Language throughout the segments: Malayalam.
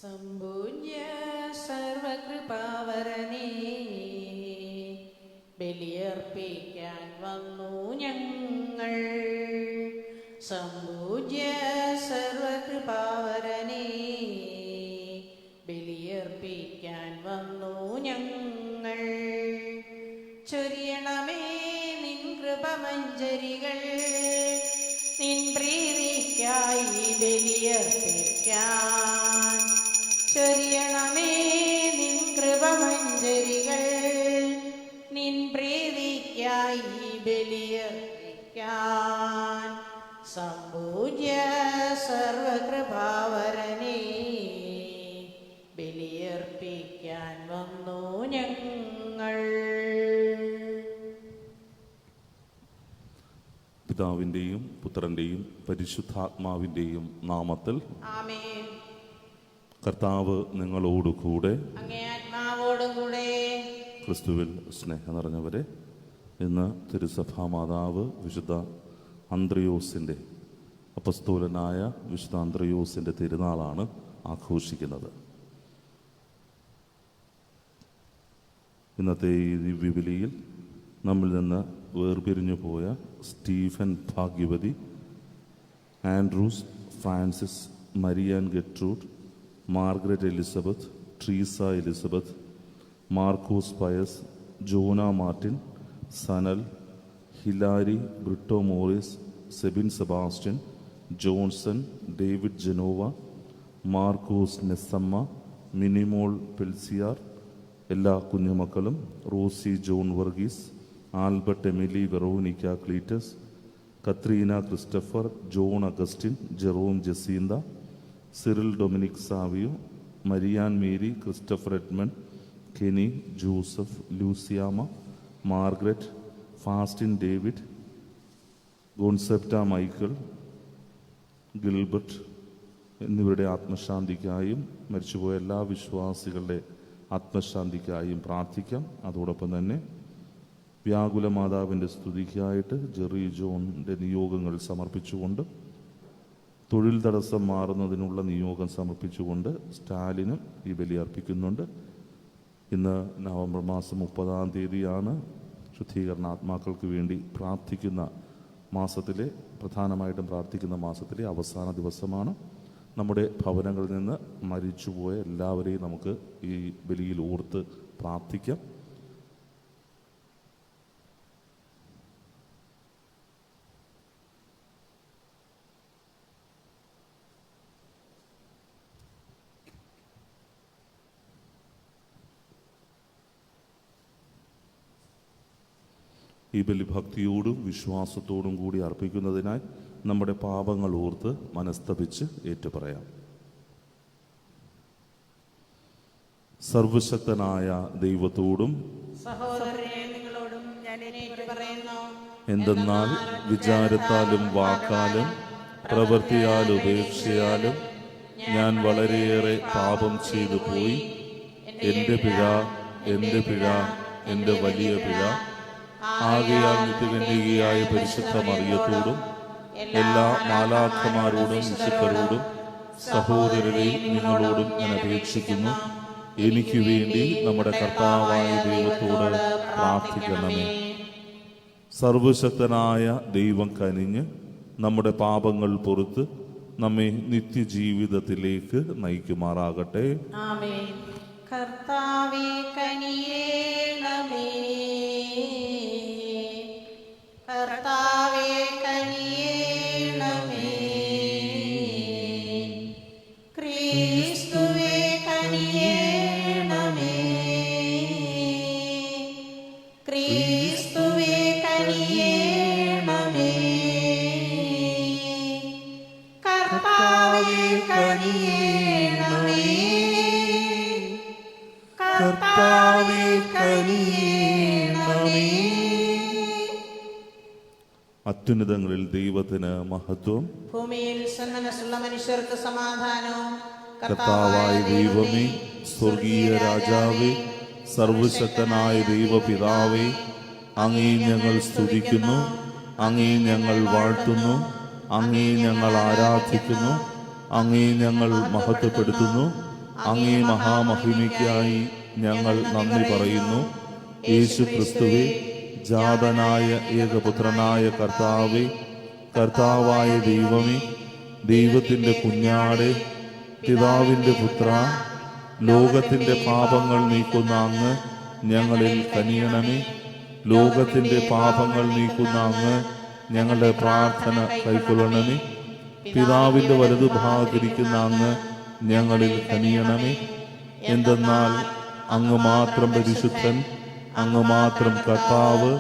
സംപൂജ്യ സർവകൃപാവരനേ, ബലിയർപ്പിക്കാൻ വന്നു ഞങ്ങൾ. സംപൂജ്യ സർവകൃപാവരനേ, ബലിയർപ്പിക്കാൻ വന്നു ഞങ്ങൾ. ചൊരിയണമേ നിൻ കൃപമഞ്ജരികൾ, നിൻ പ്രീതിക്കായി ബലിയർപ്പിക്കാൻ. ചൊരിയണമേ നിൻ കൃപമഞ്ജരികൾ, നിൻ പ്രീതിക്കായി ബലിയർപ്പിക്കാൻ. സംപൂജ്യ സർവകൃപാവരനേ, ബലിയർപ്പിക്കാൻ വന്നു ഞങ്ങൾ. പിതാവിൻ്റെയും പുത്രൻ്റെയും പരിശുദ്ധാത്മാവിൻ്റെയും നാമത്തിൽ ആമേൻ. കർത്താവ് നിങ്ങളോടുകൂടെ. അങ്ങേ ആത്മാവോടുകൂടെ. ക്രിസ്തുവിൽ സ്നേഹം നിറഞ്ഞവരെ, ഇന്ന് തിരുസഭാ മാതാവ് വിശുദ്ധ അന്ത്രയോസിൻ്റെ, അപ്പസ്തോലനായ വിശുദ്ധ അന്ത്രയോസിൻ്റെ തിരുനാളാണ് ആഘോഷിക്കുന്നത്. ഇന്നത്തെ ഈ ദിവ്യബലിയിൽ നമ്മിൽ നിന്ന് വേർപിരിഞ്ഞു പോയ Stephen Bhagyavathi, Andrews Francis, Marian Gertrude, Margaret Elizabeth, Treesa Elizabeth, Markose Pius, Jona Martin, Sanal, Hilary, Britto Maurice, Sebin Sebastian, Johnson, David Janova, Markose Nesamma, Minimol Pelsiar, എല്ലാ കുഞ്ഞുമക്കളും, Rosy John Varghese, Albert Emily Veronica Cletus, Katrina Christopher, John Augustine, Jerome Jacintha, Cyril Dominic Savio, Marian Mary, Christopher Edmund, Kenny, Joseph, Luciamma, Margaret, Faustin David, Concepta Michael, Gilbert എന്നിവരുടെ ആത്മശാന്തിക്കായും മരിച്ചുപോയ എല്ലാ വിശ്വാസികളുടെ ആത്മശാന്തിക്കായും പ്രാർത്ഥിക്കാം. അതോടൊപ്പം തന്നെ വ്യാകുല മാതാവിൻ്റെ സ്തുതിക്കായിട്ട് ജെറി ജോണിൻ്റെ നിയോഗങ്ങൾ സമർപ്പിച്ചുകൊണ്ട്, തൊഴിൽ തടസ്സം മാറുന്നതിനുള്ള നിയോഗം സമർപ്പിച്ചുകൊണ്ട് സ്റ്റാലിനും ഈ ബലി അർപ്പിക്കുന്നുണ്ട്. ഇന്ന് നവംബർ മാസം 30-ാം തീയതിയാണ്. ശുദ്ധീകരണാത്മാക്കൾക്ക് വേണ്ടി പ്രാർത്ഥിക്കുന്ന മാസത്തിലെ, പ്രധാനമായിട്ടും പ്രാർത്ഥിക്കുന്ന മാസത്തിലെ അവസാന ദിവസമാണ്. നമ്മുടെ ഭവനങ്ങളിൽ നിന്ന് മരിച്ചുപോയ എല്ലാവരെയും നമുക്ക് ഈ ബലിയിൽ ഓർത്ത് പ്രാർത്ഥിക്കാം. ഈ ബലി ഭക്തിയോടും വിശ്വാസത്തോടും കൂടി അർപ്പിക്കുന്നതിനായി നമ്മുടെ പാപങ്ങൾ ഓർത്ത് മനസ്തപിച്ച് ഏറ്റുപറയാം. സർവശക്തനായ ദൈവത്തോടും സഹോദരരെ നിങ്ങളോടും ഞാൻ ഏറ്റുപറയുന്നു. എന്തെന്നാൽ വിചാരത്താലും വാക്കാലും പ്രവൃത്തിയാലും ഉപേക്ഷയാലും ഞാൻ വളരെയേറെ പാപം ചെയ്തു പോയി. എൻ്റെ പിഴ, എൻ്റെ പിഴ, എൻ്റെ വലിയ പിഴ. ആകയാൽ നിത്യകന്യകയായ പരിശുദ്ധ മറിയത്തോടും എല്ലാ മാലാഖമാരോടും വിശുദ്ധരോടും സഹോദരരെയും നിങ്ങളോടും ഞാൻ അപേക്ഷിക്കുന്നു, എനിക്ക് വേണ്ടി നമ്മുടെ കർത്താവായ ദൈവത്തോട് പ്രാർത്ഥിക്കണമേ. സർവശക്തനായ ദൈവം കനിഞ്ഞ് നമ്മുടെ പാപങ്ങൾ പൊറുത്ത് നമ്മെ നിത്യജീവിതത്തിലേക്ക് നയിക്കുമാറാകട്ടെ. ആമേൻ. കർത്താവേ കനിയേണമേ, കർത്താവേ കനിയേണമേ, ക്രിസ്തുവേ കനിയേണമേ, ക്രിസ്തുവേ കനിയേണമേ, കർത്താവേ കനിയേണമേ, കർത്താവേ കനിയേണമേ. അത്യുന്നതങ്ങളിൽ ദൈവത്തിന് മഹത്വം, ഭൂമിയിൽ സന്മനസ്സുള്ള മനുഷ്യർക്ക് സമാധാനവും. കർത്താവായ ദൈവമേ, സ്വർഗീയ രാജാവേ, സർവശക്തനായ ദൈവപിതാവേ, അങ്ങേ ഞങ്ങൾ സ്തുതിക്കുന്നു, അങ്ങേ ഞങ്ങൾ വാഴ്ത്തുന്നു, അങ്ങേ ഞങ്ങൾ ആരാധിക്കുന്നു, അങ്ങേ ഞങ്ങൾ മഹത്വപ്പെടുത്തുന്നു. അങ്ങേ മഹാമഹിമയ്ക്കായി ഞങ്ങൾ നന്ദി പറയുന്നു. യേശു ക്രിസ്തുവേ, ജാതനായ ഏകപുത്രനായ കർത്താവേ, കർത്താവായ ദൈവമേ, ദൈവത്തിൻ്റെ കുഞ്ഞാടെ, പിതാവിൻ്റെ പുത്ര, ലോകത്തിൻ്റെ പാപങ്ങൾ നീക്കുന്ന അങ്ങ് ഞങ്ങളിൽ കനിയണമേ. ലോകത്തിൻ്റെ പാപങ്ങൾ നീക്കുന്ന അങ്ങ് ഞങ്ങളുടെ പ്രാർത്ഥന കൈക്കൊള്ളണമേ. പിതാവിൻ്റെ വലതുഭാഗത്തിരിക്കുന്ന അങ്ങ് ഞങ്ങളിൽ കനിയണമേ. എന്തെന്നാൽ അങ്ങ് മാത്രം പരിശുദ്ധൻ, അങ്ങ് മാത്രം കർത്താവ്,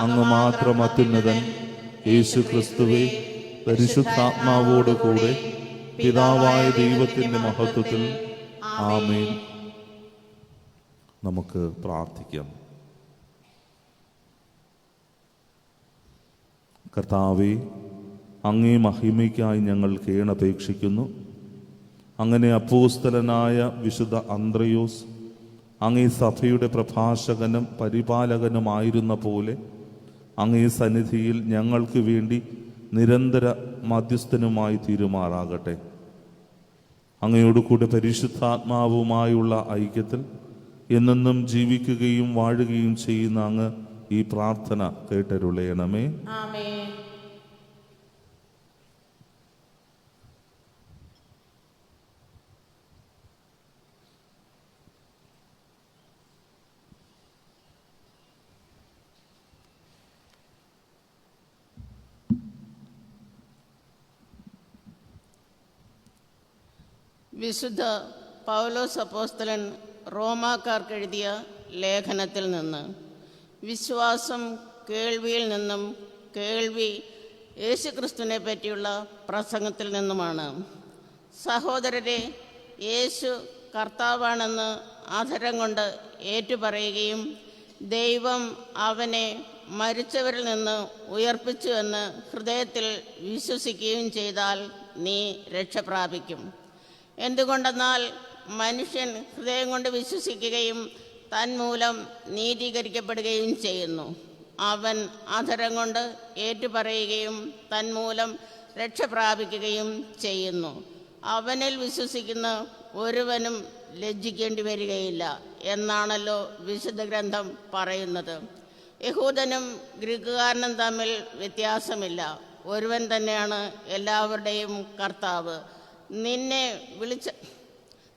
അങ്ങ് മാത്രം അത്യുന്നതൻ. യേശു ക്രിസ്തുവേ, പരിശുദ്ധാത്മാവോട് കൂടെ പിതാവായ ദൈവത്തിൻ്റെ മഹത്വത്തിൽ ആമേൻ. നമുക്ക് പ്രാർത്ഥിക്കാം. കർത്താവേ, അങ്ങേ മഹിമയ്ക്കായി ഞങ്ങൾ കേണപേക്ഷിക്കുന്നു. അങ്ങനെ അപ്പോസ്തലനായ വിശുദ്ധ അന്ത്രയോസ് അങ്ങേ സഭയുടെ പ്രഭാഷകനും പരിപാലകനുമായിരുന്ന പോലെ അങ്ങേ സന്നിധിയിൽ ഞങ്ങൾക്ക് വേണ്ടി നിരന്തര മധ്യസ്ഥനുമായി തീരുമാറാകട്ടെ. അങ്ങയോട് കൂടെ പരിശുദ്ധാത്മാവുമായുള്ള ഐക്യത്തിൽ എന്നെന്നും ജീവിക്കുകയും വാഴുകയും ചെയ്യുന്ന അങ്ങ് ഈ പ്രാർത്ഥന കേട്ടരുളയണമേ. ആമേൻ. വിശുദ്ധ പൗലോസ് അപ്പോസ്തലൻ റോമാക്കാർക്ക് എഴുതിയ ലേഖനത്തിൽ നിന്ന്. വിശ്വാസം കേൾവിയിൽ നിന്നും, കേൾവി യേശുക്രിസ്തുവിനെ പറ്റിയുള്ള പ്രസംഗത്തിൽ നിന്നുമാണ്. സഹോദരരെ, യേശു കർത്താവാണെന്ന് അധരം കൊണ്ട് ഏറ്റുപറയുകയും ദൈവം അവനെ മരിച്ചവരിൽ നിന്ന് ഉയർപ്പിച്ചു എന്ന് ഹൃദയത്തിൽ വിശ്വസിക്കുകയും ചെയ്താൽ നീ രക്ഷ പ്രാപിക്കും. എന്തുകൊണ്ടെന്നാൽ മനുഷ്യൻ ഹൃദയം കൊണ്ട് വിശ്വസിക്കുകയും തന്മൂലം നീതീകരിക്കപ്പെടുകയും ചെയ്യുന്നു. അവൻ അധരം കൊണ്ട് ഏറ്റുപറയുകയും തന്മൂലം രക്ഷ പ്രാപിക്കുകയും ചെയ്യുന്നു. അവനിൽ വിശ്വസിക്കുന്ന ഒരുവനും ലജ്ജിക്കേണ്ടി വരികയില്ല എന്നാണല്ലോ വിശുദ്ധ ഗ്രന്ഥം പറയുന്നത്. യഹൂദനും ഗ്രീക്കുകാരനും തമ്മിൽ വ്യത്യാസമില്ല. ഒരുവൻ തന്നെയാണ് എല്ലാവരുടെയും കർത്താവ്.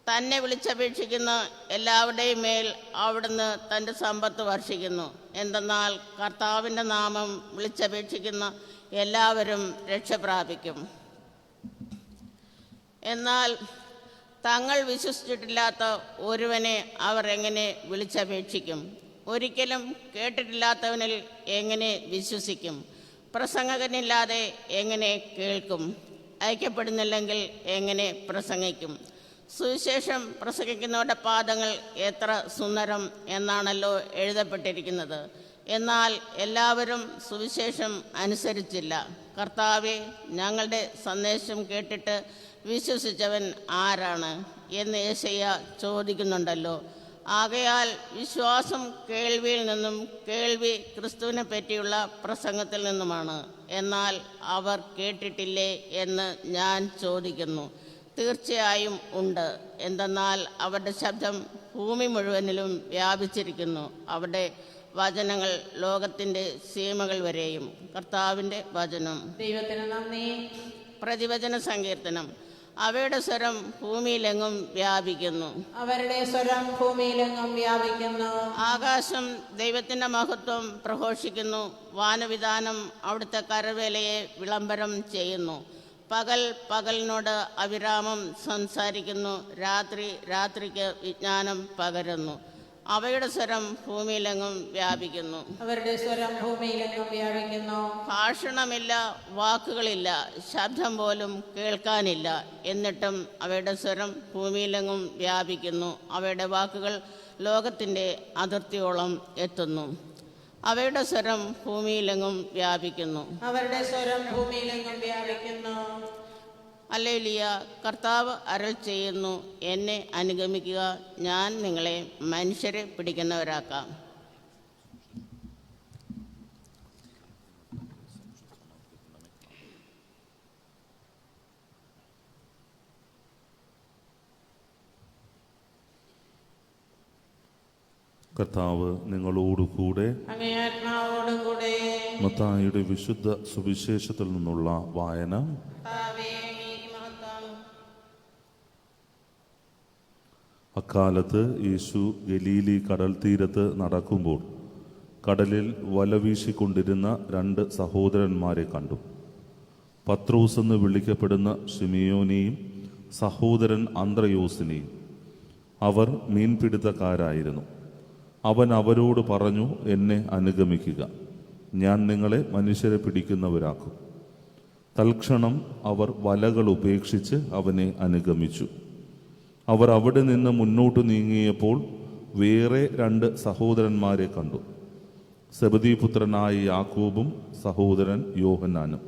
തന്നെ വിളിച്ചപേക്ഷിക്കുന്ന എല്ലാവരുടെയും മേൽ അവിടുന്ന് തൻ്റെ സമ്പത്ത് വർഷിക്കുന്നു. എന്തെന്നാൽ കർത്താവിൻ്റെ നാമം വിളിച്ചപേക്ഷിക്കുന്ന എല്ലാവരും രക്ഷ പ്രാപിക്കും. എന്നാൽ തങ്ങൾ വിശ്വസിച്ചിട്ടില്ലാത്ത ഒരുവനെ അവർ എങ്ങനെ വിളിച്ചപേക്ഷിക്കും? ഒരിക്കലും കേട്ടിട്ടില്ലാത്തവനിൽ എങ്ങനെ വിശ്വസിക്കും? പ്രസംഗകനില്ലാതെ എങ്ങനെ കേൾക്കും? ഐക്യപ്പെടുന്നില്ലെങ്കിൽ എങ്ങനെ പ്രസംഗിക്കും? സുവിശേഷം പ്രസംഗിക്കുന്നവരുടെ പാദങ്ങൾ എത്ര സുന്ദരം എന്നാണല്ലോ എഴുതപ്പെട്ടിരിക്കുന്നത്. എന്നാൽ എല്ലാവരും സുവിശേഷം അനുസരിച്ചില്ല. കർത്താവെ, ഞങ്ങളുടെ സന്ദേശം കേട്ടിട്ട് വിശ്വസിച്ചവൻ ആരാണ് എന്ന് യെശയ്യാ ചോദിക്കുന്നുണ്ടല്ലോ. ആകയാൽ വിശ്വാസം കേൾവിയിൽ നിന്നും, കേൾവി ക്രിസ്തുവിനെ പറ്റിയുള്ള പ്രസംഗത്തിൽ നിന്നുമാണ്. എന്നാൽ അവർ കേട്ടിട്ടില്ലേ എന്ന് ഞാൻ ചോദിക്കുന്നു. തീർച്ചയായും ഉണ്ട്. എന്തെന്നാൽ അവരുടെ ശബ്ദം ഭൂമി മുഴുവനിലും വ്യാപിച്ചിരിക്കുന്നു. അവരുടെ വചനങ്ങൾ ലോകത്തിൻ്റെ സീമകൾ വരെയും. കർത്താവിൻ്റെ വചനം. ദൈവത്തിന് നന്ദി. പ്രതിവചന സങ്കീർത്തനം. അവയുടെ സ്വരം ഭൂമിയിലെങ്ങും വ്യാപിക്കുന്നു. അവരുടെ സ്വരം ഭൂമിയിലെങ്ങും വ്യാപിക്കുന്നു. ആകാശം ദൈവത്തിൻ്റെ മഹത്വം പ്രഘോഷിക്കുന്നു. വാനവിധാനം അവിടുത്തെ കരവേലയെ വിളംബരം ചെയ്യുന്നു. പകൽ പകലിനോട് അവിരാമം സംസാരിക്കുന്നു. രാത്രി രാത്രിക്ക് വിജ്ഞാനം പകരുന്നു. അവയുടെ സ്വരം ഭൂമിയിലെങ്ങും വ്യാപിക്കുന്നു. അവരുടെ സ്വരം ഭൂമിയിലെങ്ങും വ്യാപിക്കുന്നു. ഭാഷണമില്ല, വാക്കുകളില്ല, ശബ്ദം പോലും കേൾക്കാനില്ല. എന്നിട്ടും അവയുടെ സ്വരം ഭൂമിയിലെങ്ങും വ്യാപിക്കുന്നു. അവയുടെ വാക്കുകൾ ലോകത്തിൻ്റെ അതിർത്തിയോളം എത്തുന്നു. അവയുടെ സ്വരം ഭൂമിയിലെങ്ങും വ്യാപിക്കുന്നു. അവരുടെ സ്വരം ഭൂമിയിലെങ്ങും വ്യാപിക്കുന്നു. ഹല്ലേലൂയ. കർത്താവ് അരുൾ ചെയ്യുന്നു, എന്നെ അനുഗമിക്കുക, ഞാൻ നിങ്ങളെ മനുഷ്യരെ പിടിക്കുന്നവരാക്കാം. കർത്താവ് നിങ്ങളോടുകൂടെ. അങ്ങേ ആത്മാവോടും കൂടെ. മത്തായിയുടെ വിശുദ്ധ സുവിശേഷത്തിൽ നിന്നുള്ള വായന. കർത്താവേ, അങ്ങേക്ക് മഹത്വം. അക്കാലത്ത് യേശു ഗലീലി കടൽ തീരത്ത് നടക്കുമ്പോൾ കടലിൽ വല വീശിക്കൊണ്ടിരുന്ന 2 സഹോദരന്മാരെ കണ്ടു. പത്രോസ് എന്ന് വിളിക്കപ്പെടുന്ന ശിമിയോനെയും സഹോദരൻ അന്ത്രയോസിനെയും. അവർ മീൻപിടുത്തക്കാരായിരുന്നു. അവൻ അവരോട് പറഞ്ഞു, എന്നെ അനുഗമിക്കുക, ഞാൻ നിങ്ങളെ മനുഷ്യരെ പിടിക്കുന്നവരാക്കും. തൽക്ഷണം അവർ വലകൾ ഉപേക്ഷിച്ച് അവനെ അനുഗമിച്ചു. അവർ അവിടെ നിന്ന് മുന്നോട്ട് നീങ്ങിയപ്പോൾ വേറെ 2 സഹോദരന്മാരെ കണ്ടു. സെബദീപുത്രനായ യാക്കോബും സഹോദരൻ യോഹന്നാനും.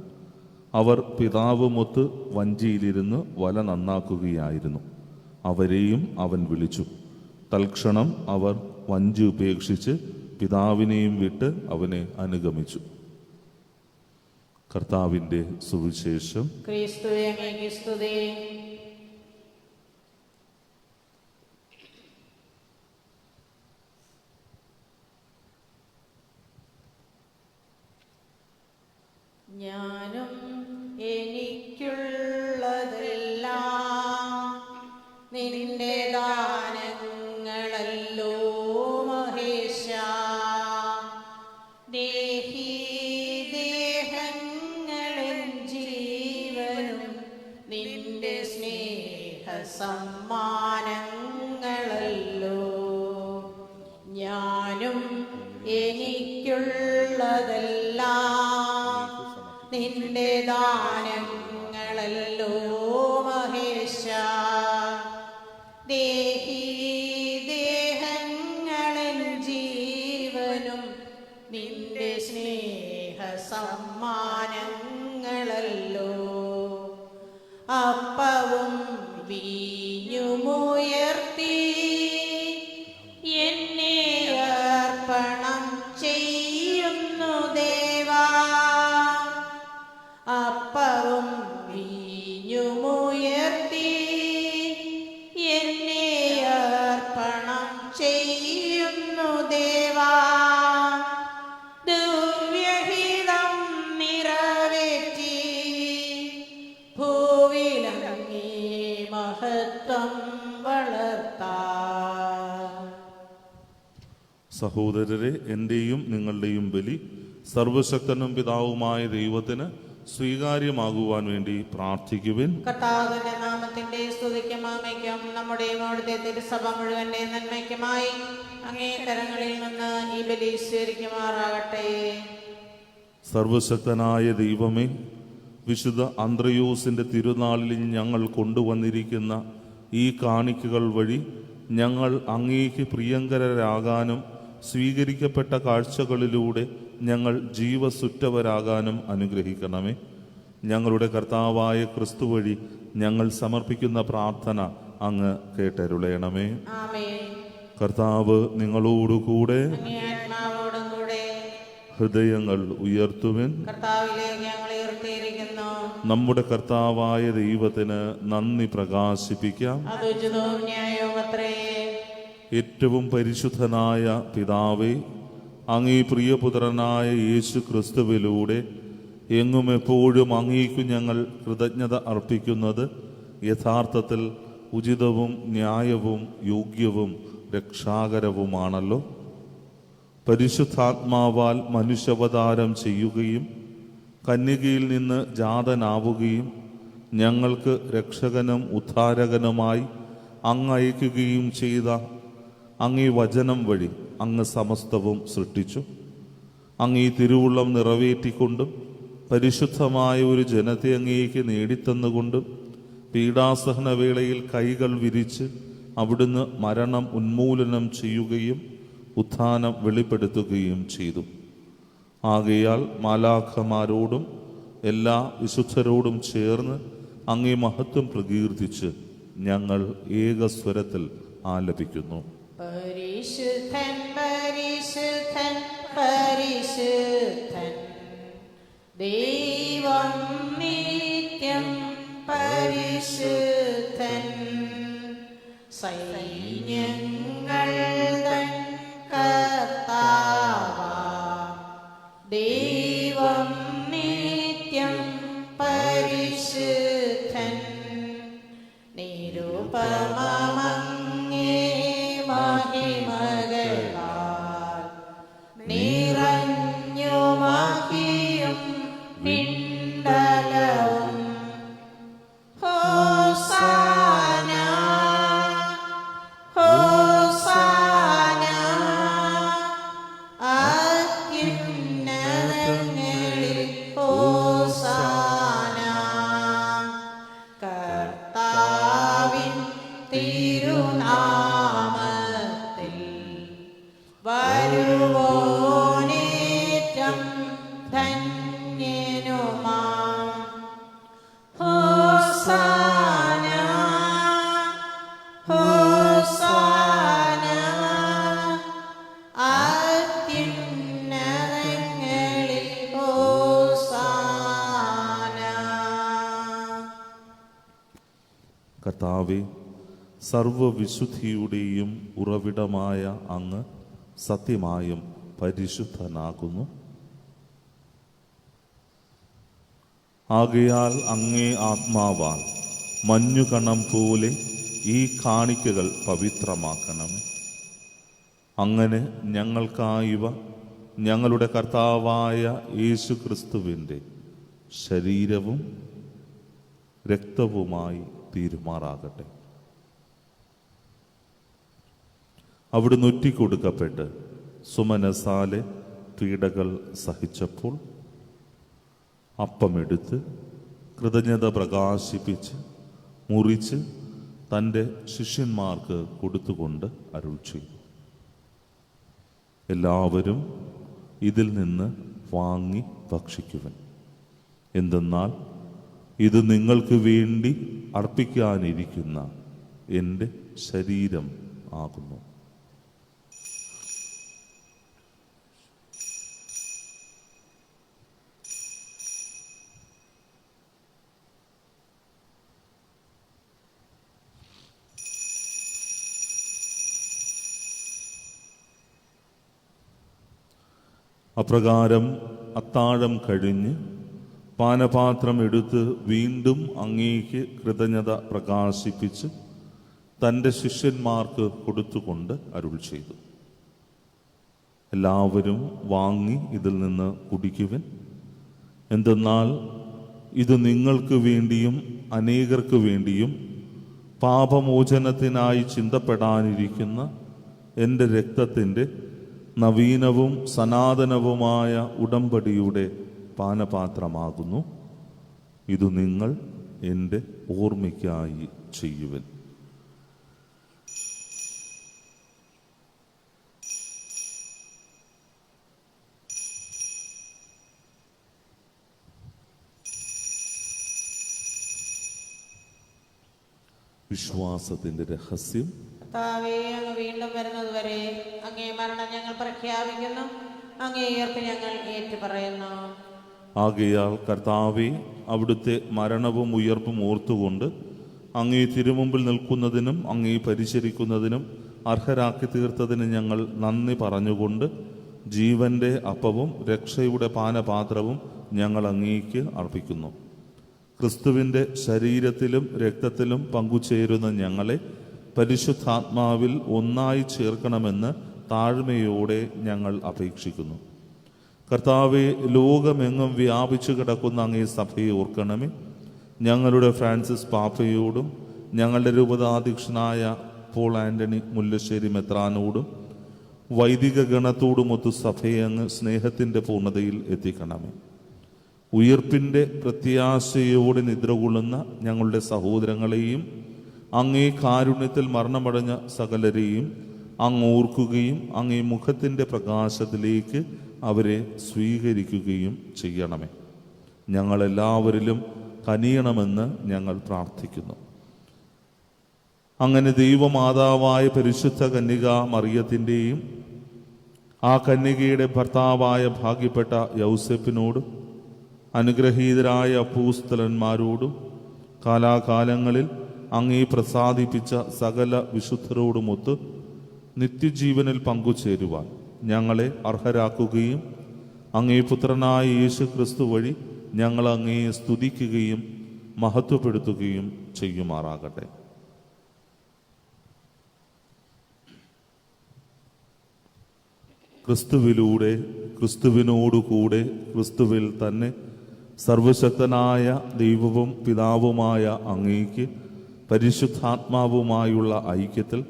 അവർ പിതാവുമൊത്ത് വഞ്ചിയിലിരുന്ന് വല നന്നാക്കുകയായിരുന്നു. അവരെയും അവൻ വിളിച്ചു. തൽക്ഷണം അവർ വഞ്ചി ഉപേക്ഷിച്ച് പിതാവിനെയും വിട്ട് അവനെ അനുഗമിച്ചു. കർത്താവിൻ്റെ സുവിശേഷം. ക്രിസ്തുവേ, അങ്ങേക്ക് സ്തുതി. ഞാനും എനിക്കുള്ളതെല്ലാം നിന്റെ ദാനങ്ങളല്ലോ മഹേശ. ദേഹി ദേഹങ്ങളെൻ ജീവനും നിന്റെ സ്നേഹ സമ്മാനങ്ങളല്ലോ. ഞാനും എനിക്കുള്ളതെല്ലാം നിന്റെ ദാനങ്ങളല്ലോ മഹേശ. ദേഹി ദേഹങ്ങളൻ ജീവനും നിന്റെ സ്നേഹ സമ്മാനങ്ങളല്ലോ. അപ്പവും വീഞ്ഞുമുയർത്തി എന്നെ അർപ്പണം ചെയ്യുന്നു ദേവാ. അപ്പവും വീഞ്ഞുമുയർത്തി എന്നെ അർപ്പണം ചെയ്യുന്നു ദേവാ. ദിവ്യഹിതം നിറവേറ്റി ഭൂവിലങ്ങേ മഹത്വം വളർത്താം. സഹോദരരെ, എൻ്റെയും നിങ്ങളുടെയും ബലി സർവശക്തനും പിതാവുമായ ദൈവത്തിന് സ്വീകാര്യമാകുവാൻ വേണ്ടി പ്രാർത്ഥിക്കുവിൻ. കർത്താവിന്റെ നാമത്തിന്റെ സ്തുതിക്കും മഹിമയ്ക്കും നമ്മുടെയും അവിടുത്തെ തിരുസഭ മുഴുവന്റെ നന്മയ്ക്കുമായി അങ്ങേ കരങ്ങളിൽ നിന്ന് ഈ ബലി സ്വീകരിക്കുമാറാകട്ടെ. സർവശക്തനായ ദൈവമേ, വിശുദ്ധ അന്ത്രയോസിൻ്റെ തിരുനാളിൽ ഞങ്ങൾ കൊണ്ടുവന്നിരിക്കുന്ന ഈ കാണിക്കകൾ വഴി ഞങ്ങൾ അങ്ങേക്ക് പ്രിയങ്കരരാകാനും സ്വീകരിക്കപ്പെട്ട കാഴ്ചകളിലൂടെ ഞങ്ങൾ ജീവസുറ്റവരാകാനും അനുഗ്രഹിക്കണമേ. ഞങ്ങളുടെ കർത്താവായ ക്രിസ്തു വഴി ഞങ്ങൾ സമർപ്പിക്കുന്ന പ്രാർത്ഥന അങ്ങ് കേട്ടരുളയണമേ. ആമേൻ. കർത്താവ് നിങ്ങളോടുകൂടെ. അങ്ങേ ആത്മാവോടും കൂടെ. ഹൃദയങ്ങൾ ഉയർത്തുവിൻ. കർത്താവിലേക്ക് ഞങ്ങൾ ഉയർത്തിയിരിക്കുന്നു. നമ്മുടെ കർത്താവായ ദൈവത്തിന് നന്ദി പ്രകാശിപ്പിക്കാം. അത് ഉചിതവും ന്യായവും അത്രേ. ഏറ്റവും പരിശുദ്ധനായ പിതാവേ, അങ്ങേ പ്രിയപുത്രനായ യേശു ക്രിസ്തുവിലൂടെ എങ്ങും എപ്പോഴും അങ്ങേക്കു ഞങ്ങൾ കൃതജ്ഞത അർപ്പിക്കുന്നത് യഥാർത്ഥത്തിൽ ഉചിതവും ന്യായവും യോഗ്യവും രക്ഷാകരവുമാണല്ലോ. പരിശുദ്ധാത്മാവാൽ മനുഷ്യാവതാരം ചെയ്യുകയും കന്യകയിൽ നിന്ന് ജാതനാവുകയും ഞങ്ങൾക്ക് രക്ഷകനും ഉദ്ധാരകനുമായി അങ്ങ് അയക്കുകയും ചെയ്ത അങ്ങേ വചനം വഴി അങ്ങ് സമസ്തവും സൃഷ്ടിച്ചു. അങ്ങേ തിരുവുള്ളം നിറവേറ്റിക്കൊണ്ടും പരിശുദ്ധമായ ഒരു ജനത്തെ അങ്ങേക്ക് നേടിത്തന്നുകൊണ്ടും പീഡാസഹന വേളയിൽ കൈകൾ വിരിച്ച് അവിടുന്ന് മരണം ഉന്മൂലനം ചെയ്യുകയും ഉത്ഥാനം വെളിപ്പെടുത്തുകയും ചെയ്തു. ആകയാൽ മാലാഖമാരോടും എല്ലാ വിശുദ്ധരോടും ചേർന്ന് അങ്ങേ മഹത്വം പ്രകീർത്തിച്ച് ഞങ്ങൾ ഏകസ്വരത്തിൽ ആലപിക്കുന്നു. പരിശുദ്ധൻ പരിശുദ്ധൻ പരിശുദ്ധൻ ദൈവം നിത്യം പരിശുദ്ധൻ. സൈന്യങ്ങൾ തൻ ദൈവം നിത്യം പരിശുദ്ധൻ. നിരുപമമങ്ങേ മഹിമകളാൽ നിറഞ്ഞു മഹിയും പിണ്ടലവും. ഹോസാന ഹോസാന അത്യുന്നതങ്ങളിൽ ഹോസാന. കർത്താവിൻ തിരുനാമത്തിൽ വരുവോനേറ്റം ധന്യനുമാം. ഹോസാന ഹോസാന അത്യുന്നതങ്ങളിൽ ഹോസാന. കർത്താവേ, സർവവിശുദ്ധിയുടെയും ഉറവിടമായ അങ്ങ് സത്യമായും പരിശുദ്ധനാകുന്നു. ആകയാൽ അങ്ങേ ആത്മാവാൽ മഞ്ഞുകണം പോലെ ഈ കാണിക്കകൾ പവിത്രമാക്കണമേ. അങ്ങനെ ഞങ്ങൾക്കായിവ ഞങ്ങളുടെ കർത്താവായ യേശു ക്രിസ്തുവിൻ്റെ ശരീരവും രക്തവുമായി തീരുമാറാകട്ടെ. അവിടുന്ന് ഒറ്റിക്കൊടുക്കപ്പെട്ട് സുമനസാലെ പീഡകൾ സഹിച്ചപ്പോൾ അപ്പമെടുത്ത് കൃതജ്ഞത പ്രകാശിപ്പിച്ച് മുറിച്ച് തൻ്റെ ശിഷ്യന്മാർക്ക് കൊടുത്തുകൊണ്ട് അരുൾ ചെയ്തു, എല്ലാവരും ഇതിൽ നിന്ന് വാങ്ങി ഭക്ഷിക്കുവൻ. എന്തെന്നാൽ ഇത് നിങ്ങൾക്ക് വേണ്ടി അർപ്പിക്കാനിരിക്കുന്ന എൻ്റെ ശരീരം ആകുന്നു. അപ്രകാരം അത്താഴം കഴിഞ്ഞ് പാനപാത്രം എടുത്ത് വീണ്ടും അങ്ങേക്ക് കൃതജ്ഞത പ്രകാശിപ്പിച്ച് തൻ്റെ ശിഷ്യന്മാർക്ക് കൊടുത്തുകൊണ്ട് അരുൾ ചെയ്തു, എല്ലാവരും വാങ്ങി ഇതിൽ നിന്ന് കുടിക്കുവൻ. എന്തെന്നാൽ ഇത് നിങ്ങൾക്ക് വേണ്ടിയും അനേകർക്ക് വേണ്ടിയും പാപമോചനത്തിനായി ചിന്തപ്പെടാനിരിക്കുന്ന എൻ്റെ രക്തത്തിൻ്റെ നവീനവും സനാതനവുമായ ഉടമ്പടിയുടെ പാനപാത്രമാകുന്നു. ഇത് നിങ്ങൾ എൻ്റെ ഓർമ്മയ്ക്കായി ചെയ്യുവൻ. വിശ്വാസത്തിൻ്റെ രഹസ്യം. കർത്താവേ, അങ്ങ് വീണ്ടും വരുന്നത് വരെ അങ്ങേ മരണം ഞങ്ങൾ പ്രഖ്യാപിക്കുന്നു, അങ്ങേ ഉയർപ്പ് ഞങ്ങൾ ഏറ്റുപറയുന്നു. ആകയാൽ കർത്താവേ, അവിടുത്തെ മരണവും ഉയർപ്പും ഓർത്തുകൊണ്ട് അങ്ങേ തിരുമുമ്പിൽ നിൽക്കുന്നതിനും അങ്ങേ പരിചരിക്കുന്നതിനും അർഹരാക്കി തീർത്തതിന് ഞങ്ങൾ നന്ദി പറഞ്ഞുകൊണ്ട് ജീവന്റെ അപ്പവും രക്ഷയുടെ പാനപാത്രവും ഞങ്ങൾ അങ്ങേക്ക് അർപ്പിക്കുന്നു. ക്രിസ്തുവിൻ്റെ ശരീരത്തിലും രക്തത്തിലും പങ്കുചേരുന്ന ഞങ്ങളെ പരിശുദ്ധാത്മാവിൽ ഒന്നായി ചേർക്കണമെന്ന് താഴ്മയോടെ ഞങ്ങൾ അപേക്ഷിക്കുന്നു. കർത്താവെ, ലോകമെങ്ങും വ്യാപിച്ചു കിടക്കുന്ന അങ്ങേ സഭയെ ഓർക്കണമേ. ഞങ്ങളുടെ ഫ്രാൻസിസ് പാപ്പയോടും ഞങ്ങളുടെ രൂപതാധ്യക്ഷനായ പോൾ ആൻ്റണി മുല്ലശ്ശേരി മെത്രാനോടും വൈദിക ഗണത്തോടുമൊത്തു സഭയെ അങ്ങ് സ്നേഹത്തിൻ്റെ പൂർണ്ണതയിൽ എത്തിക്കണമേ. ഉയർപ്പിൻ്റെ പ്രത്യാശയോടെ നിദ്രകൊള്ളുന്ന ഞങ്ങളുടെ സഹോദരങ്ങളെയും അങ്ങേ കാരുണ്യത്തിൽ മരണമടഞ്ഞ സകലരെയും അങ്ങ് ഓർക്കുകയും അങ്ങേ മുഖത്തിൻ്റെ പ്രകാശത്തിലേക്ക് അവരെ സ്വീകരിക്കുകയും ചെയ്യണമേ. ഞങ്ങളെല്ലാവരിലും കനിയണമെന്ന് ഞങ്ങൾ പ്രാർത്ഥിക്കുന്നു. അങ്ങനെ ദൈവമാതാവായ പരിശുദ്ധ കന്യക മറിയത്തിൻ്റെയും ആ കന്യകയുടെ ഭർത്താവായ ഭാഗ്യപ്പെട്ട യൗസേപ്പിനോടും അനുഗ്രഹീതരായ അപ്പോസ്തലന്മാരോടും കാലാകാലങ്ങളിൽ അങ്ങേ പ്രസാദിപ്പിച്ച സകല വിശുദ്ധരോടുമൊത്ത് നിത്യജീവനിൽ പങ്കുചേരുവാൻ ഞങ്ങളെ അർഹരാക്കുകയും അങ്ങേ പുത്രനായ യേശു ക്രിസ്തു വഴി ഞങ്ങൾ അങ്ങയെ സ്തുതിക്കുകയും മഹത്വപ്പെടുത്തുകയും ചെയ്യുമാറാകട്ടെ. ക്രിസ്തുവിലൂടെ, ക്രിസ്തുവിനോടുകൂടെ, ക്രിസ്തുവിൽ തന്നെ സർവശക്തനായ ദൈവവും പിതാവുമായ അങ്ങേക്ക് പരിശുദ്ധാത്മാവുമായുള്ള ഐക്യത്തിൽ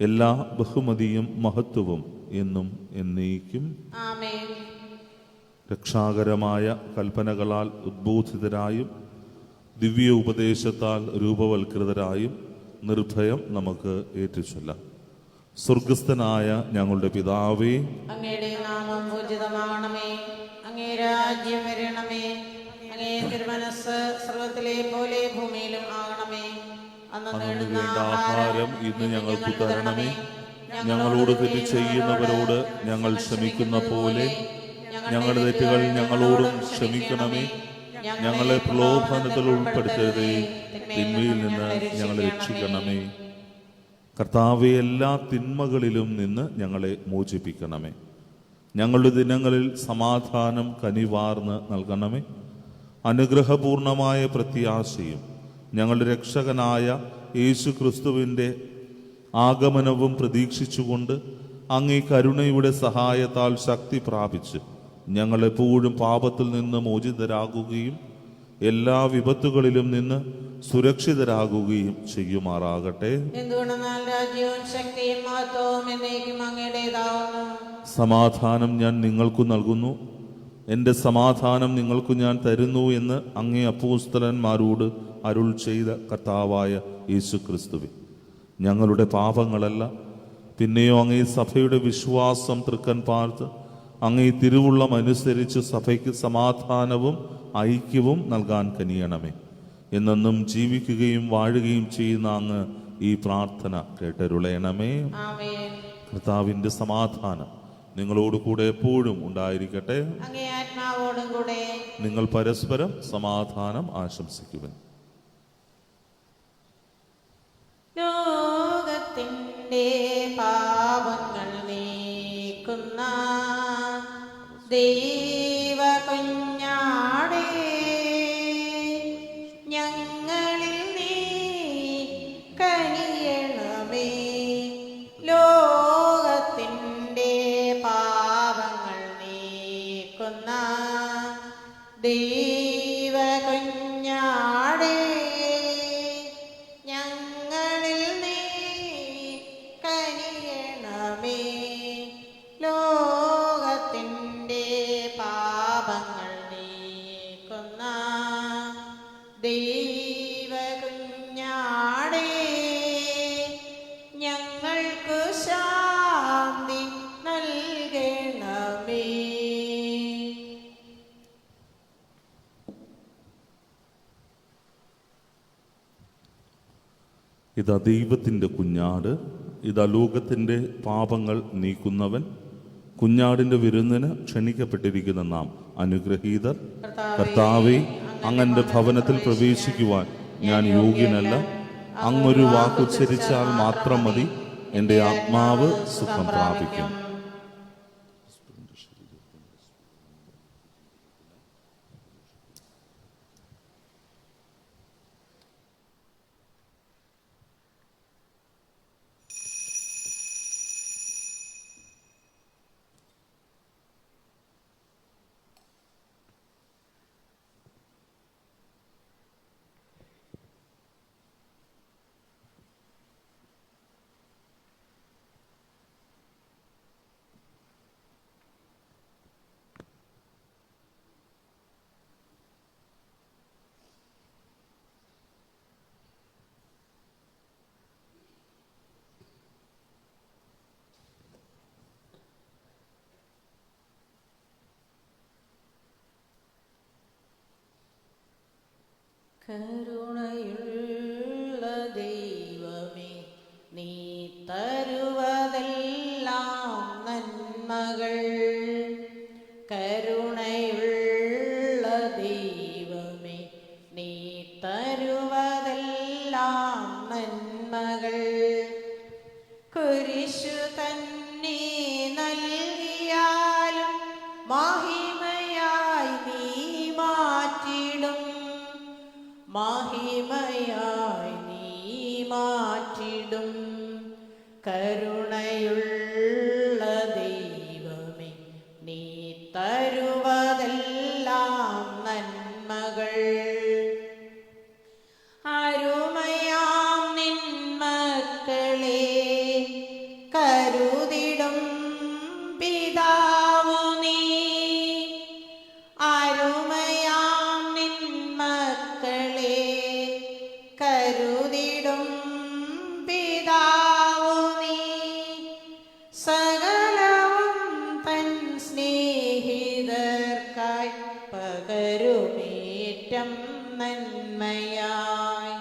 എല്ലാ ബഹുമതിയും മഹത്വവും എന്നും എന്നേക്കും. ആമേൻ. രക്ഷാകരമായ കൽപ്പനകളാൽ ഉദ്ബോധിതരായും ദിവ്യ ഉപദേശത്താൽ രൂപവൽകൃതരായും നിർഭയം നമുക്ക് ഏറ്റുചൊല്ലാം. സ്വർഗസ്ഥനായ ഞങ്ങളുടെ പിതാവേ, അങ്ങയുടെ നാമം പൂജിതമാകണമേ. അങ്ങേ രാജ്യം വരണമേ. അങ്ങേ തിരുമനസ്സ് സ്വർഗ്ഗത്തിലെ പോലെ ഭൂമിയിലും ആകണമേ. അന്ന് വേണ്ട ആഹാരം ഇന്ന് ഞങ്ങൾക്ക് തരണമേ. ഞങ്ങളോട് തെറ്റ് ചെയ്യുന്നവരോട് ഞങ്ങൾ ക്ഷമിക്കുന്ന പോലെ ഞങ്ങളുടെ തെറ്റുകൾ ഞങ്ങളോടും ക്ഷമിക്കണമേ. ഞങ്ങളെ പ്രലോഭനത്തിൽ ഉൾപ്പെടുത്തരുതേ, തിന്മയിൽ നിന്ന് ഞങ്ങളെ രക്ഷിക്കണമേ. കർത്താവെ, എല്ലാ തിന്മകളിലും നിന്ന് ഞങ്ങളെ മോചിപ്പിക്കണമേ. ഞങ്ങളുടെ ദിനങ്ങളിൽ സമാധാനം കനിവാർന്ന് നൽകണമേ. അനുഗ്രഹപൂർണമായ പ്രത്യാശയും ഞങ്ങളുടെ രക്ഷകനായ യേശു ക്രിസ്തുവിൻ്റെ ആഗമനവും പ്രതീക്ഷിച്ചുകൊണ്ട് അങ്ങേ കരുണയുടെ സഹായത്താൽ ശക്തി പ്രാപിച്ച് ഞങ്ങളെപ്പോഴും പാപത്തിൽ നിന്ന് മോചിതരാകുകയും എല്ലാ വിപത്തുകളിലും നിന്ന് സുരക്ഷിതരാകുകയും ചെയ്യുമാറാകട്ടെ. എന്തുകൊണ്ടെന്നാൽ രാജ്യവും ശക്തിയും മഹത്വവും എന്നേക്കും അങ്ങയുടേതാവുന്നു. സമാധാനം ഞാൻ നിങ്ങൾക്ക് നൽകുന്നു, എൻ്റെ സമാധാനം നിങ്ങൾക്ക് ഞാൻ തരുന്നു എന്ന് അങ്ങേ അപ്പോസ്തലന്മാരോട് അരുൾ ചെയ്ത കർത്താവായ യേശു ക്രിസ്തുവേ, ഞങ്ങളുടെ പാപങ്ങളല്ല, പിന്നെയോ അങ്ങേ സഭയുടെ വിശ്വാസം തൃക്കൻ പാർത്ത് അങ്ങേ തിരുവുള്ളം അനുസരിച്ച് സഭയ്ക്ക് സമാധാനവും ഐക്യവും നൽകാൻ കനിയണമേ. എന്നെന്നും ജീവിക്കുകയും വാഴുകയും ചെയ്യുന്ന അങ്ങ് ഈ പ്രാർത്ഥന കേട്ടരുളയണമേ. ആമേൻ. കർത്താവിൻ്റെ സമാധാനം നിങ്ങളോട് കൂടെ എപ്പോഴും ഉണ്ടായിരിക്കട്ടെ. അങ്ങേ ആത്മാവോടും കൂടെ. നിങ്ങൾ പരസ്പരം സമാധാനം ആശംസിക്കുവൻ. ലോകത്തിൻ്റെ പാപങ്ങൾ നീക്കുന്ന ദൈവ കുഞ്ഞാടേ, ഞങ്ങളിൽ നീ കനിയണമേ. ലോകത്തിൻ്റെ പാപങ്ങൾ നീക്കുന്ന ദൈവ കുഞ്ഞാടേ, ഞങ്ങളിൽ നീ കനിയണമേ. ലോകത്തിൻ്റെ പാപങ്ങൾ നീക്കുന്ന ദൈവ കുഞ്ഞാടേ, ഞങ്ങൾക്ക് ശാന്തി നൽകണമേ. ഇതാ ദൈവത്തിൻ്റെ കുഞ്ഞാട്, ഇതാ ലോകത്തിൻ്റെ പാപങ്ങൾ നീക്കുന്നവൻ. കുഞ്ഞാടിൻ്റെ വിരുന്നിന് ക്ഷണിക്കപ്പെട്ടിരിക്കുന്ന നാം അനുഗ്രഹീതർ. കർത്താവേ, അങ്ങൻ്റെ ഭവനത്തിൽ പ്രവേശിക്കുവാൻ ഞാൻ യോഗ്യനല്ല. അങ്ങൊരു വാക്കുച്ചരിച്ചാൽ മാത്രം മതി, എൻ്റെ ആത്മാവ് സുഖം പ്രാപിക്കും. കരുണയുള്ള ദൈവമേ, നീ തരുവതെല്ലാം നന്മകൾ. കരുണയുള്ള ദൈവമേ, നീ തരുവതെല്ലാം നന്മകൾ. കുരിശു തന്നെ നൽകിയാലും മഹിമ വാങ്ങിടും. കരുണയുള്ള ദൈവമേ, നീ തരുവതെല്ലാം നന്മകൾ. അരുമയാം നിൻ മക്കളെ കരുതിടും പിതാവു നീ. അരുമയാം നിൻ മക്കളെ കരുതിടും പിതാവു നീ. സകലവും തൻ സ്നേഹിതർക്കായി പകരുമേറ്റം നന്മയായി.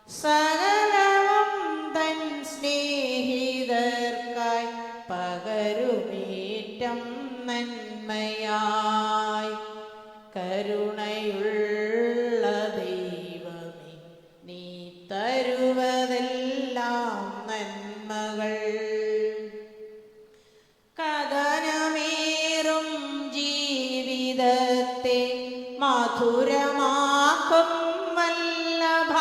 സകലവും തൻ സ്നേഹിതർക്കായി പകരുമേറ്റം നന്മയായി. കരുണയുള്ള ദൈവമേ, നീ തരുവതെല്ലാം നന്മകൾ. കഥനമേറും ജീവിതത്തെ മധുരമാക്കും വല്ലഭ.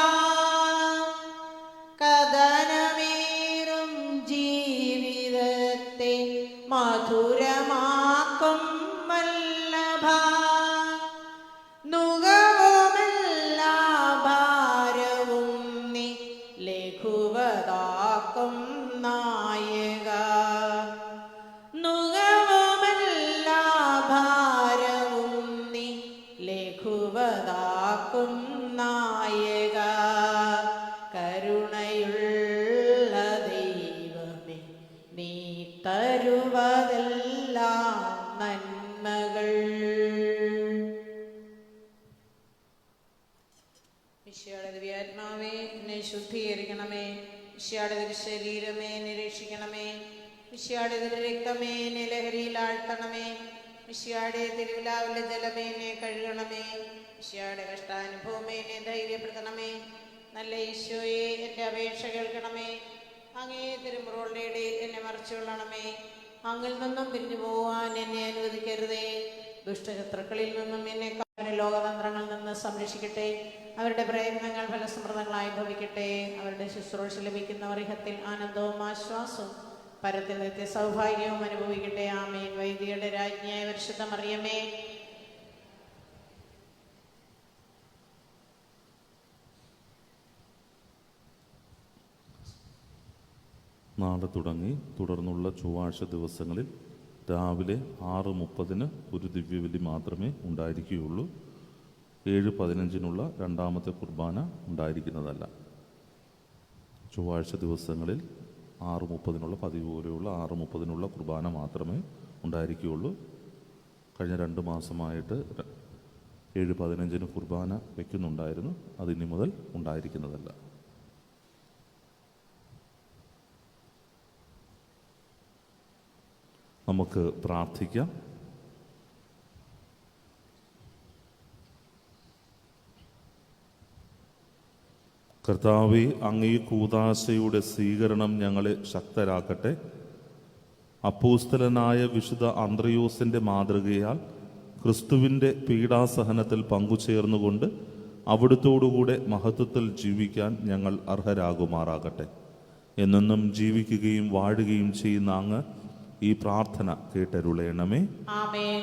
കഥനമേറും ജീവിതത്തെ മധുരമാക്കും വല്ലഭ. നുകവുമെല്ലാ ഭാരവും നീ ലഘുവതാക്കും നായക. നുകവുമെല്ലാ ഭാരവും നീ ലഘുവതാക്കും നായക. കരുണയുള്ള ദൈവമേ, നീ തരുവതെല്ലാം നന്മകൾ. ഈശോയുടെ ദിവ്യാത്മാവേ, എന്നെ ശുദ്ധീകരിക്കണമേ. ഈശോയുടെ തിരു ശരീരമേ, എന്നെ രക്ഷിക്കണമേ. ഈശോയുടെ തിരു രക്തമേ, എന്നെ ലഹരിയിൽ ആഴ്ത്തണമേ. ഈശോയുടെ തിരുവിലാവിലെ ജലമേ, എന്നെ കഴുകണമേ. ഈശോയുടെ കഷ്ടാനുഭവമേ, എന്നെ ധൈര്യപ്പെടുത്തണമേ. നല്ല ഈശോയെ, എൻ്റെ അപേക്ഷ കേൾക്കണമേ. അങ്ങേ തിരുമുറകളുടെ ഇടയിൽ എന്നെ മറച്ചുകൊള്ളണമേ. അങ്ങിൽ നിന്നും പിരിഞ്ഞു പോവാൻ എന്നെ അനുവദിക്കരുതേ. ദുഷ്ടശത്രുക്കളിൽ നിന്നും എന്നെ ലോകതന്ത്രങ്ങളിൽ നിന്ന് സംരക്ഷിക്കട്ടെ. അവരുടെ പ്രയത്നങ്ങൾ ഫലസമൃദ്ധങ്ങളായി ഭവിക്കട്ടെ. അവരുടെ ശുശ്രൂഷ ലഭിക്കുന്നവർ ഇഹത്തിൽ ആനന്ദവും ആശ്വാസവും പരത്തിൽ നിത്യ സൗഭാഗ്യവും അനുഭവിക്കട്ടെ. ആമേൻ. വൈദികരുടെ രാജ്ഞിയായ പരിശുദ്ധ മറിയമേ, നാളെ തുടങ്ങി തുടർന്നുള്ള ചൊവ്വാഴ്ച ദിവസങ്ങളിൽ രാവിലെ 6:30 ഒരു ദിവ്യബലി മാത്രമേ ഉണ്ടായിരിക്കുകയുള്ളൂ. 7:15 രണ്ടാമത്തെ കുർബാന ഉണ്ടായിരിക്കുന്നതല്ല. ചൊവ്വാഴ്ച ദിവസങ്ങളിൽ 6:30 പതിവ് പോലെയുള്ള 6:30 കുർബാന മാത്രമേ ഉണ്ടായിരിക്കുകയുള്ളൂ. കഴിഞ്ഞ 2 മാസമായിട്ട് 7:15 കുർബാന വയ്ക്കുന്നുണ്ടായിരുന്നു. അതിനി മുതൽ ഉണ്ടായിരിക്കുന്നതല്ല. നമുക്ക് പ്രാർത്ഥിക്കാം. കർത്താവേ, അങ്ങേ കൂദാശയുടെ സ്വീകരണം ഞങ്ങളെ ശക്തരാക്കട്ടെ. അപ്പോസ്തലനായ വിശുദ്ധ അന്ത്രയോസിൻ്റെ മാതൃകയാൽ ക്രിസ്തുവിൻ്റെ പീഡാസഹനത്തിൽ പങ്കുചേർന്നുകൊണ്ട് അവിടുത്തോടുകൂടെ മഹത്വത്തിൽ ജീവിക്കാൻ ഞങ്ങൾ അർഹരാകുമാറാകട്ടെ. എന്നെന്നും ജീവിക്കുകയും വാഴുകയും ചെയ്യുന്ന അങ്ങ് ഈ പ്രാർത്ഥന കേട്ടരുളേണമേ. ആമേൻ.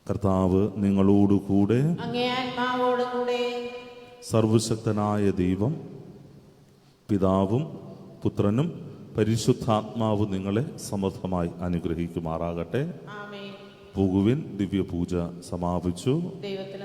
കർത്താവ് നിങ്ങളോടുകൂടെ, അങ്ങേ ആത്മാവോടുകൂടെ. സർവശക്തനായ ദൈവം പിതാവും പുത്രനും പരിശുദ്ധാത്മാവ് നിങ്ങളെ സമൃദ്ധമായി അനുഗ്രഹിക്കുമാറാകട്ടെ. ആമേൻ. പോകുവിൻ. ദിവ്യപൂജ സമാപിച്ചു. ദൈവത്തിന്